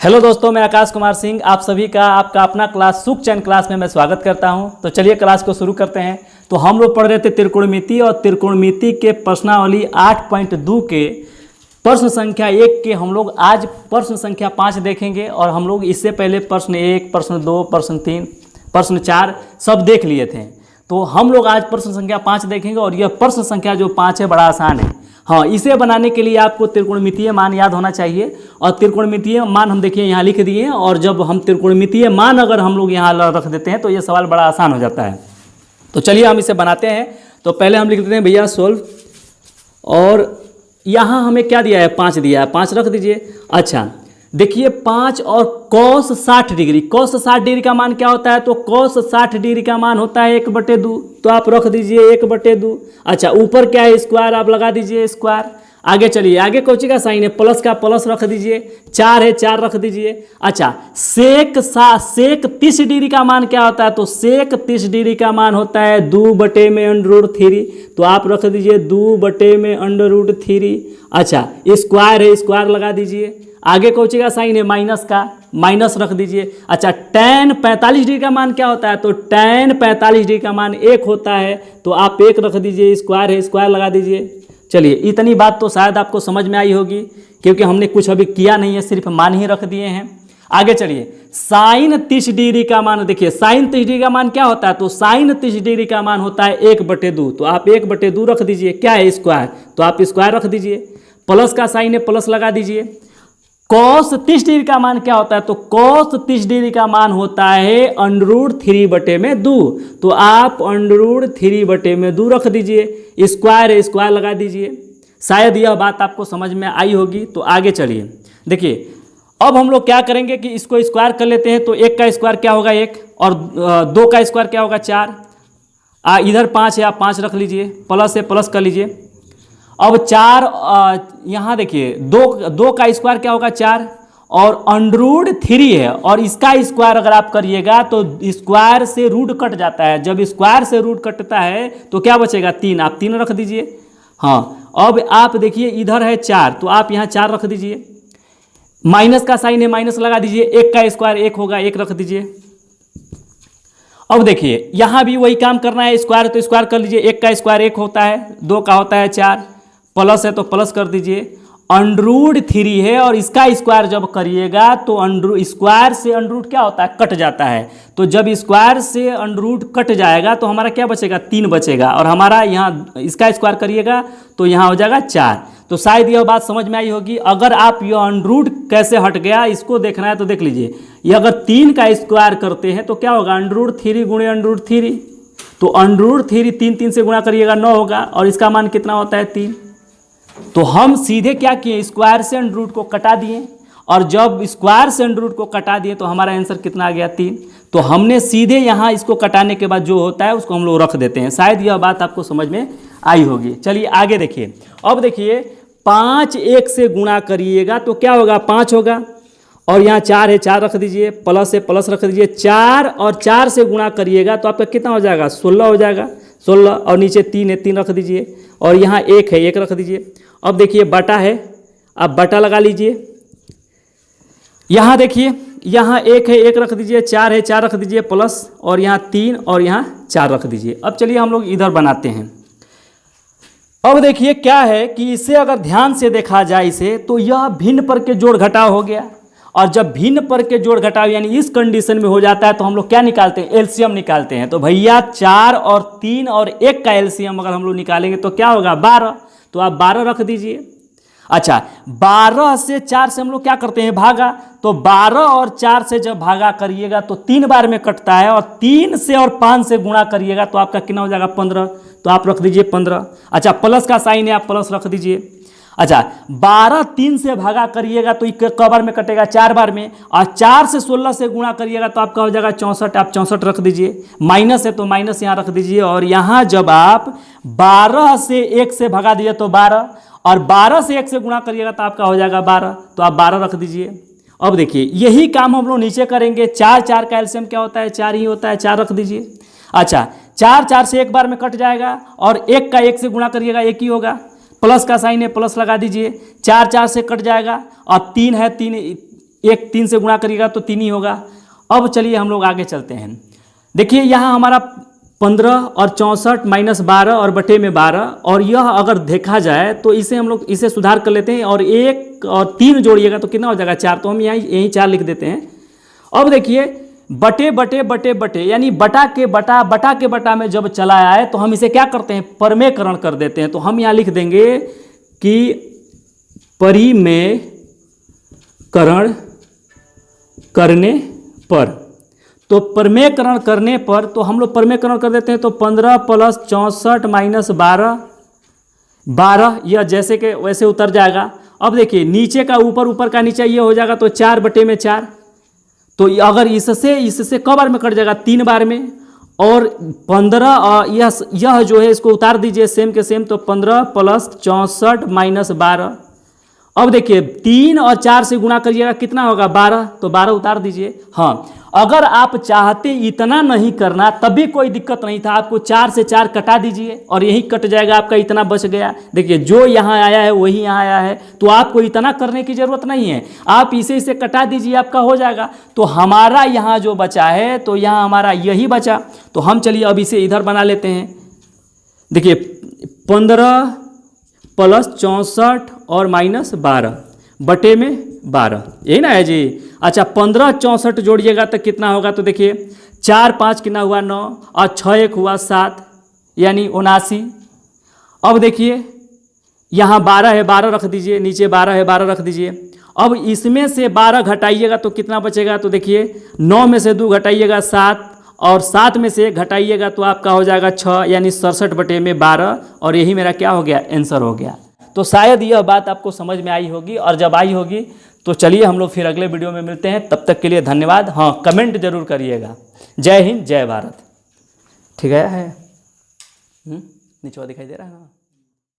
Hello दोस्तों, मैं आकाश कुमार सिंह आप सभी का आपका अपना क्लास सुख चैन क्लास में मैं स्वागत करता हूं। तो चलिए क्लास को शुरू करते हैं। तो हम लोग पढ़ रहे थे त्रिकोणमिति और त्रिकोणमिति के प्रश्नावली 8.2 के प्रश्न संख्या 1 के हम लोग आज प्रश्न संख्या 5 देखेंगे। और हम लोग इससे पहले प्रश्न 1, प्रश्न 2, प्रश्न 3, प्रश्न 4 सब देख लिए थे। तो हम लोग आज प्रश्न संख्या 5 देखेंगे और यह प्रश्न संख्या जो 5 है बड़ा आसान है। हाँ, इसे बनाने के लिए आपको त्रिकोणमितीय मान याद होना चाहिए। और त्रिकोणमितीय मान हम देखिए यहाँ लिख दिए हैं। और जब हम त्रिकोणमितीय मान अगर हम लोग यहाँ रख देते हैं तो ये सवाल बड़ा आसान हो जाता है। तो चलिए हम इसे बनाते हैं। तो पहले हम लिख देते हैं भैया सोल्व। और यहाँ हमें क्या दिया है? 5 दिया है, 5 रख दीजिए। अच्छा देखिए 5 और cos 60 डिग्री, cos 60 डिग्री का मान क्या होता है? तो cos 60 डिग्री का मान होता है 1/2। तो आप रख दीजिए 1/2। अच्छा ऊपर क्या है? स्क्वायर, आप लगा दीजिए स्क्वायर। आगे चलिए, आगे कौची का साइन है? प्लस का प्लस रख दीजिए। 4 है, 4 रख दीजिए। अच्छा सेक 30 डिग्री का मान क्या होता है? तो सेक 30 डिग्री का मान होता है 2/√3। तो आप रख दीजिए 2/√3। अच्छा स्क्वायर है, स्क्वायर लगा दीजिए। आगे कौची का साइन है? माइनस का, माइनस रख दीजिए। अच्छा tan 45 डिग्री का मान क्या होता है? तो tan 45 डिग्री का मान 1 होता है। तो आप 1 रख दीजिए। स्क्वायर है, स्क्वायर लगा दीजिए। चलिए इतनी बात तो शायद आपको समझ में आई होगी, क्योंकि हमने कुछ अभी किया नहीं है, सिर्फ मान ही रख दिए हैं। आगे चलिए, साइन 30 डिग्री का मान देखिए। साइन 30 डिग्री का मान क्या होता है? तो साइन 30 डिग्री का मान होता है 1/2। तो आप 1/2 रख दीजिए। क्या है? स्क्वायर। तो आप स्क्वायर रख दीजिए। प्लस का साइन है, प्लस लगा दीजिए। cos 30 डिग्री का मान क्या होता है? तो cos 30 डिग्री का मान होता है √3/2। तो आप √3/2 रख दीजिए। स्क्वायर है, स्क्वायर लगा दीजिए। शायद यह बात आपको समझ में आई होगी। तो आगे चलिए, देखिए अब हम लोग क्या करेंगे कि इसको स्क्वायर कर लेते हैं। तो 1 का स्क्वायर क्या होगा? 1, और 2 का स्क्वायर क्या होगा? 4। इधर 5 है, आप 5 रख लीजिए। प्लस है, प्लस कर लीजिए। अब 4 यहाँ देखिए 2 का स्क्वायर क्या होगा? 4, और √3 है, और इसका स्क्वायर अगर आप करिएगा तो स्क्वायर से रूट कट जाता है। जब स्क्वायर से रूट कटता है तो क्या बचेगा? 3। आप 3 रख दीजिए। हाँ अब आप देखिए इधर है 4, तो आप यहाँ 4 रख दीजिए। माइनस का साइन है, माइनस लगा दीजिए। 1 का स्क्वायर 1 होगा, 1 रख दीजिए। अब देखिए यहाँ भी वही काम करना है। स्क्वायर तो स्क्वायर कर लीजिए। 1 का स्क्वायर 1 होता है, 2 का होता है 4, प्लस है तो प्लस कर दीजिए। √3 है, और इसका स्क्वायर जब करिएगा तो स्क्वायर से √ क्या होता है? कट जाता है। तो जब स्क्वायर से √ कट जाएगा तो हमारा क्या बचेगा? 3 बचेगा। और हमारा यहाँ इसका स्क्वायर करिएगा तो यहाँ हो जाएगा 4। तो शायद यह बात समझ में आई होगी। अगर आप यह √ कैसे हट गया इसको देखना है तो देख लीजिए। ये अगर 3 का स्क्वायर करते हैं तो क्या होगा? √3 गुणे √3। तो √3 3 से गुणा करिएगा 9 होगा, और इसका मान कितना होता है? 3। तो हम सीधे क्या किए? स्क्वायर से √ को कटा दिए। और जब स्क्वायर से √ को कटा दिए तो हमारा आंसर कितना आ गया? 3। तो हमने सीधे यहाँ इसको कटाने के बाद जो होता है उसको हम लोग रख देते हैं। शायद यह बात आपको समझ में आई होगी। चलिए आगे देखिए। अब देखिए 5 1 से गुणा करिएगा तो क्या होगा? 5 होगा। और यहाँ 4 है, 4 रख दीजिए। प्लस है, प्लस रख दीजिए। 4 और 4 से गुणा करिएगा तो आपका कितना हो जाएगा? 16 हो जाएगा। 16, और नीचे 3 है, 3 रख दीजिए। और यहाँ 1 है, 1 रख दीजिए। अब देखिए बटा है, अब बटा लगा लीजिए। यहाँ देखिए यहाँ 1 है, 1 रख दीजिए। 4 है, 4 रख दीजिए प्लस, और यहाँ 3 और यहाँ 4 रख दीजिए। अब चलिए हम लोग इधर बनाते हैं। अब देखिए क्या है कि इसे अगर ध्यान से देखा जाए इसे, तो यह भिन्न पर के जोड़ घटाव हो गया। और जब भिन्न पर के जोड़ घटाव यानी इस कंडीशन में हो जाता है तो हम लोग क्या निकालते हैं? एलसीएम निकालते हैं। तो भैया 4 और 3 और 1 का एलसीएम अगर हम लोग निकालेंगे तो क्या होगा? 12। तो आप 12 रख दीजिए। अच्छा 12 से 4 से हम लोग क्या करते हैं? भागा। तो 12 और 4 से जब भागा करिएगा तो 3 बार में कटता है, और 3 से और 5 से गुणा करिएगा तो आपका कितना हो जाएगा? 15। तो आप रख दीजिए 15। अच्छा प्लस का साइन है, आप प्लस रख दीजिए। अच्छा 12 3 से भागा करिएगा तो क बार में कटेगा? 4 बार में। और 4 से 16 से गुणा करिएगा तो आपका हो जाएगा 64। आप 64 रख दीजिए। माइनस है तो माइनस यहाँ रख दीजिए। और यहाँ जब आप 12 से 1 से भगा दीजिए तो 12, और 12 से 1 से गुणा करिएगा तो आपका हो जाएगा 12। तो आप 12 रख दीजिए। अब देखिए यही काम हम लोग नीचे करेंगे। 4 4 का एलसीएम क्या होता है? 4 ही होता है। 4 रख दीजिए। अच्छा 4 4 से 1 बार में कट जाएगा, और 1 का 1 से गुणा करिएगा 1 ही होगा। प्लस का साइन है, प्लस लगा दीजिए। 4 4 से कट जाएगा, और 3 है, 3 1 3 से गुणा करिएगा तो 3 ही होगा। अब चलिए हम लोग आगे चलते हैं। देखिए यहाँ हमारा 15 और 64 माइनस 12 और बटे में 12, और यह अगर देखा जाए तो इसे हम लोग इसे सुधार कर लेते हैं और 1 और 3 जोड़िएगा तो कितना हो जाएगा 4, तो हम यहाँ यहीं 4 लिख देते हैं। अब देखिए बटे बटे बटे बटे यानी बटा के बटा में जब चला आए तो हम इसे क्या करते हैं, परिमेयकरण कर देते हैं। तो हम यहाँ लिख देंगे कि परिमेयकरण करने पर, तो परिमेयकरण करने पर तो हम लोग परिमेयकरण कर देते हैं। तो 15 प्लस 64 माइनस 12 यह जैसे के वैसे उतर जाएगा। अब देखिए नीचे का ऊपर का नीचे ये हो जाएगा तो 4 बटे में 4, तो अगर इससे क बार में कट जाएगा 3 बार में, और 15 यह जो है इसको उतार दीजिए सेम के सेम, तो 15 प्लस 64 माइनस 12। अब देखिए 3 और 4 से गुणा करिएगा कितना होगा 12, तो 12 उतार दीजिए। हाँ, अगर आप चाहते इतना नहीं करना तब भी कोई दिक्कत नहीं था, आपको 4 से 4 कटा दीजिए और यही कट जाएगा, आपका इतना बच गया। देखिए जो यहाँ आया है वही यहाँ आया है, तो आपको इतना करने की ज़रूरत नहीं है, आप इसे कटा दीजिए, आपका हो जाएगा। तो हमारा यहाँ जो बचा है तो यहाँ हमारा यही बचा, तो हम चलिए अब इसे इधर बना लेते हैं। देखिए 15 प्लस 64 और माइनस 12 बटे में 12, यही ना है जी। अच्छा 15 64 जोड़िएगा तो कितना होगा, तो देखिए 4 5 कितना हुआ 9 और 6 1 हुआ 7 यानी 79। अब देखिए यहाँ 12 है 12 रख दीजिए, नीचे 12 है 12 रख दीजिए। अब इसमें से 12 घटाइएगा तो कितना बचेगा, तो देखिए 9 में से 2 घटाइएगा 7 और 7 में से 1 घटाइएगा तो आपका हो जाएगा 6 यानी 67 बटे में 12, और यही मेरा क्या हो गया, आंसर हो गया। तो शायद यह बात आपको समझ में आई होगी, और जब आई होगी तो चलिए हम लोग फिर अगले वीडियो में मिलते हैं। तब तक के लिए धन्यवाद। हाँ, कमेंट जरूर करिएगा। जय हिंद जय भारत। ठीक है नीचे दिखाई दे रहा है ना।